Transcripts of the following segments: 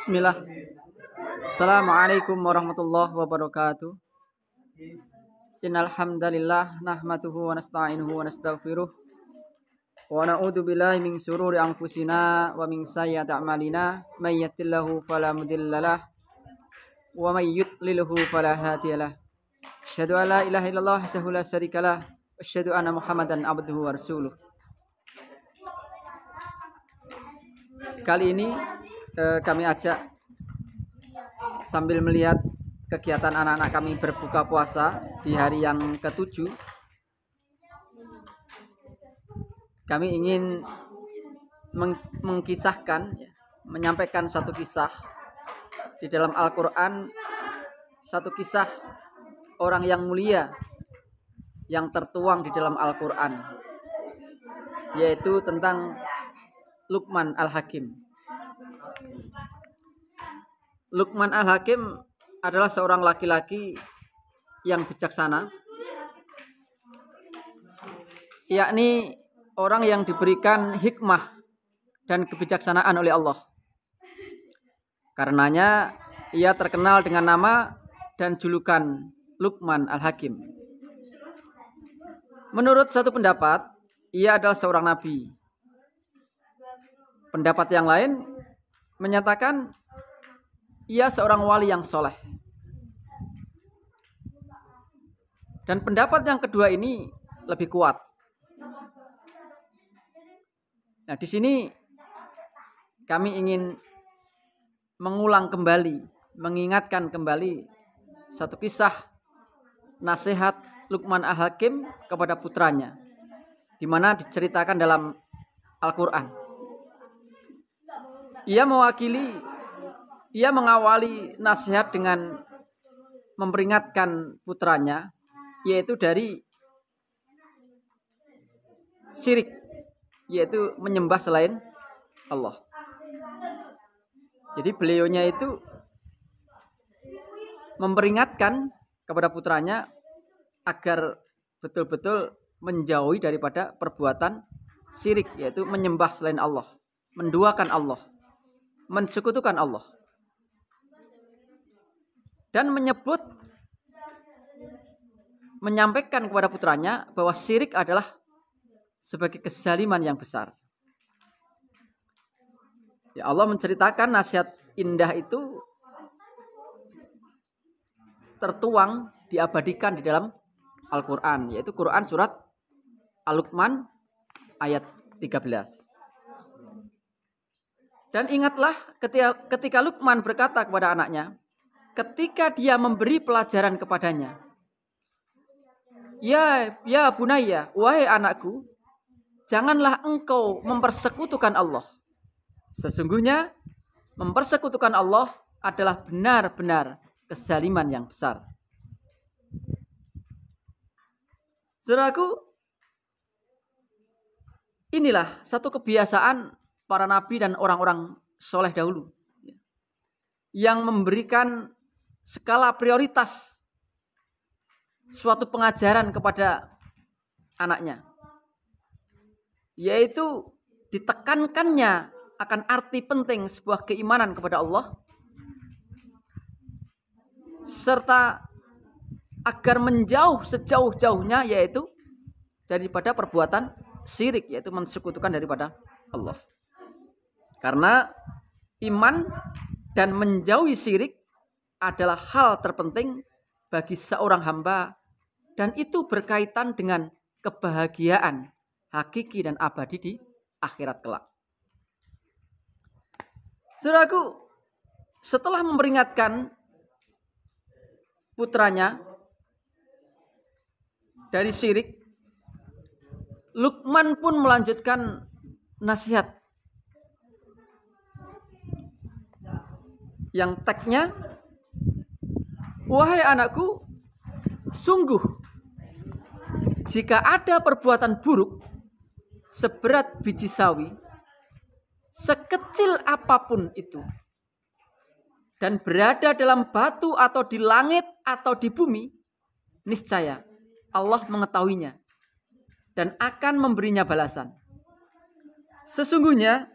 Bismillah. Assalamualaikum warahmatullahi wabarakatuh. Innal hamdalillah nahmaduhu wa nasta'inuhu wa nastaghfiruh wa na'udzu billahi min syururi anfusina wa min sayyiati a'malina may yahdihillahu fala mudhillalah wa may yudlilhu fala hadiyalah. Asyhadu an la ilaha illallah wahdahu la syarikalah wa asyhadu anna Muhammadan abduhu wa rasuluh. Kali ini kami ajak sambil melihat kegiatan anak-anak kami berbuka puasa di hari yang ke-7. Kami ingin mengkisahkan, menyampaikan satu kisah di dalam Al-Quran, satu kisah orang yang mulia yang tertuang di dalam Al-Quran, yaitu tentang Luqman Al-Hakim. Luqman Al-Hakim adalah seorang laki-laki yang bijaksana, yakni orang yang diberikan hikmah dan kebijaksanaan oleh Allah. Karenanya ia terkenal dengan nama dan julukan Luqman Al-Hakim. Menurut satu pendapat, ia adalah seorang nabi. Pendapat yang lain menyatakan ia seorang wali yang soleh. Dan pendapat yang kedua ini lebih kuat. Nah, di sini kami ingin mengulang kembali, mengingatkan kembali satu kisah nasihat Luqman Al-Hakim kepada putranya, di mana diceritakan dalam Al-Quran. Ia mengawali nasihat dengan memperingatkan putranya, yaitu dari syirik, yaitu menyembah selain Allah. Jadi beliaunya itu memperingatkan kepada putranya agar betul-betul menjauhi daripada perbuatan syirik, yaitu menyembah selain Allah, menduakan Allah, mensekutukan Allah. Dan menyampaikan kepada putranya bahwa syirik adalah sebagai kezaliman yang besar. Ya, Allah menceritakan nasihat indah itu tertuang, diabadikan di dalam Al-Quran, yaitu Quran surat Al-Luqman ayat 13. Dan ingatlah ketika Luqman berkata kepada anaknya, ketika dia memberi pelajaran kepadanya, Ya bunayya, wahai anakku, janganlah engkau mempersekutukan Allah. Sesungguhnya mempersekutukan Allah adalah benar-benar kezaliman yang besar. Saudaraku, inilah satu kebiasaan para nabi dan orang-orang soleh dahulu, yang memberikan skala prioritas suatu pengajaran kepada anaknya, yaitu ditekankannya akan arti penting sebuah keimanan kepada Allah, serta agar menjauh sejauh-jauhnya yaitu daripada perbuatan syirik, yaitu mensekutukan daripada Allah. Karena iman dan menjauhi syirik adalah hal terpenting bagi seorang hamba, dan itu berkaitan dengan kebahagiaan hakiki dan abadi di akhirat kelak. Saudaraku, setelah memperingatkan putranya dari syirik, Luqman pun melanjutkan nasihat yang teksnya, wahai anakku, sungguh jika ada perbuatan buruk seberat biji sawi, sekecil apapun itu, dan berada dalam batu atau di langit atau di bumi, niscaya Allah mengetahuinya dan akan memberinya balasan. Sesungguhnya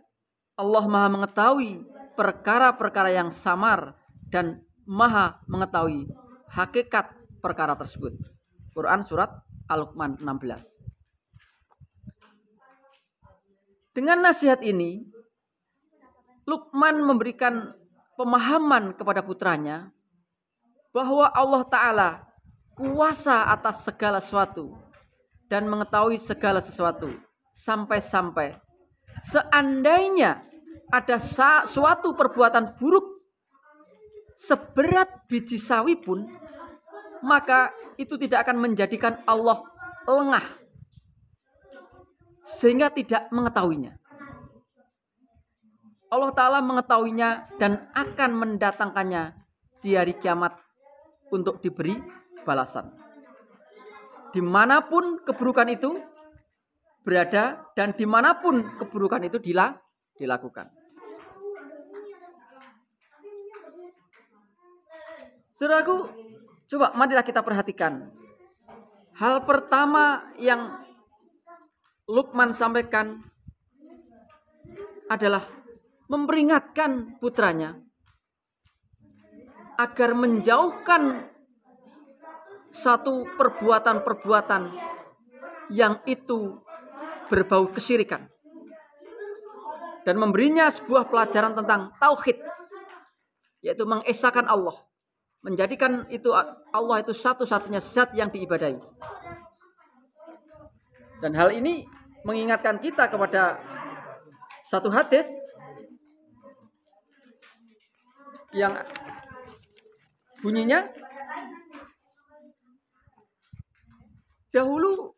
Allah Maha mengetahui perkara-perkara yang samar dan Maha mengetahui hakikat perkara tersebut. Quran surat Al-Luqman 16. Dengan nasihat ini, Luqman memberikan pemahaman kepada putranya bahwa Allah Ta'ala kuasa atas segala sesuatu dan mengetahui segala sesuatu. Sampai-sampai seandainya ada suatu perbuatan buruk seberat biji sawi pun, maka itu tidak akan menjadikan Allah lengah sehingga tidak mengetahuinya. Allah Ta'ala mengetahuinya dan akan mendatangkannya di hari kiamat untuk diberi balasan. Dimanapun keburukan itu berada dan dimanapun keburukan itu dilakukan. Saudaraku, coba marilah kita perhatikan. Hal pertama yang Luqman sampaikan adalah memperingatkan putranya agar menjauhkan satu perbuatan-perbuatan yang itu berbau kesyirikan dan memberinya sebuah pelajaran tentang tauhid, yaitu mengesahkan Allah, menjadikan itu Allah itu satu-satunya zat yang diibadahi. Dan hal ini mengingatkan kita kepada satu hadis yang bunyinya, dahulu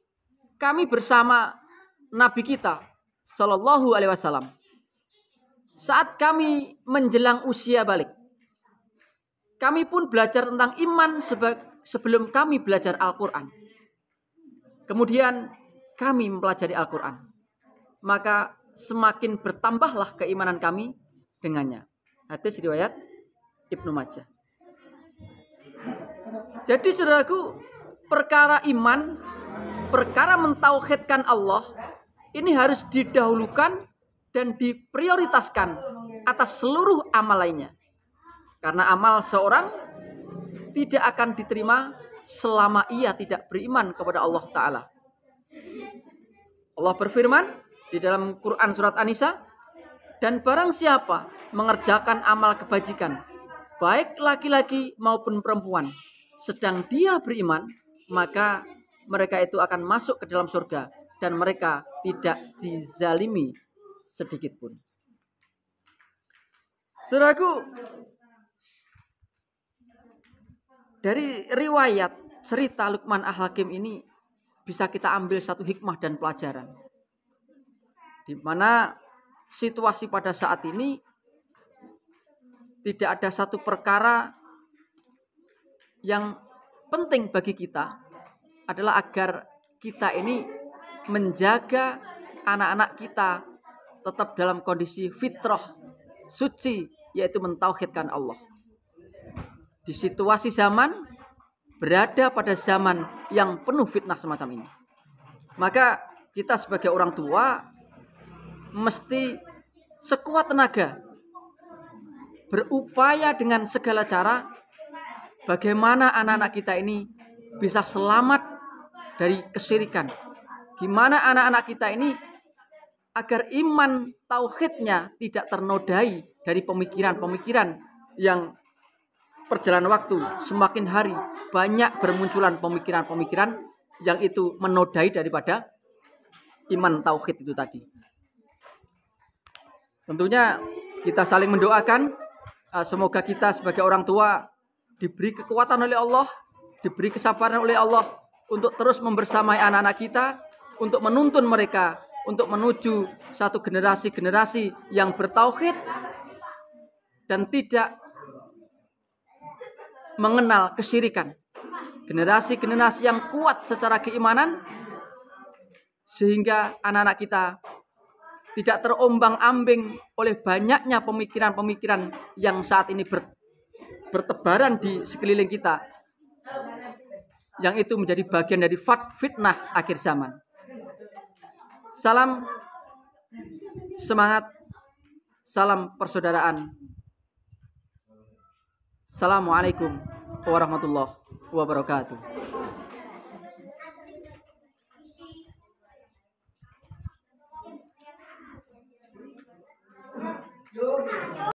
kami bersama Nabi kita Sallallahu Alaihi Wasallam saat kami menjelang usia balik. Kami pun belajar tentang iman sebelum kami belajar Al-Quran. Kemudian kami mempelajari Al-Quran. Maka semakin bertambahlah keimanan kami dengannya. Hadis riwayat Ibnu Majah. Jadi saudaraku, perkara iman, perkara mentauhidkan Allah, ini harus didahulukan dan diprioritaskan atas seluruh amal lainnya. Karena amal seorang tidak akan diterima selama ia tidak beriman kepada Allah Ta'ala. Allah berfirman di dalam Quran surat An-Nisa, dan barang siapa mengerjakan amal kebajikan, baik laki-laki maupun perempuan, sedang dia beriman, maka mereka itu akan masuk ke dalam surga dan mereka tidak dizalimi sedikit pun. Saudaraku, dari riwayat cerita Luqman Al-Hakim ini bisa kita ambil satu hikmah dan pelajaran, di mana situasi pada saat ini tidak ada satu perkara yang penting bagi kita adalah agar kita ini menjaga anak-anak kita tetap dalam kondisi fitrah suci, yaitu mentauhidkan Allah. Di situasi zaman berada pada zaman yang penuh fitnah semacam ini, maka kita sebagai orang tua mesti sekuat tenaga berupaya dengan segala cara bagaimana anak-anak kita ini bisa selamat dari kesyirikan. Gimana anak-anak kita ini agar iman tauhidnya tidak ternodai dari pemikiran-pemikiran yang perjalanan waktu semakin hari banyak bermunculan pemikiran-pemikiran yang itu menodai daripada iman tauhid itu tadi. Tentunya kita saling mendoakan, semoga kita sebagai orang tua diberi kekuatan oleh Allah, diberi kesabaran oleh Allah untuk terus membersamai anak-anak kita, untuk menuntun mereka untuk menuju satu generasi-generasi yang bertauhid dan tidak mengenal kesyirikan. Generasi-generasi yang kuat secara keimanan sehingga anak-anak kita tidak terombang-ambing oleh banyaknya pemikiran-pemikiran yang saat ini bertebaran di sekeliling kita, yang itu menjadi bagian dari fitnah akhir zaman. Salam semangat, salam persaudaraan. Assalamualaikum warahmatullahi wabarakatuh.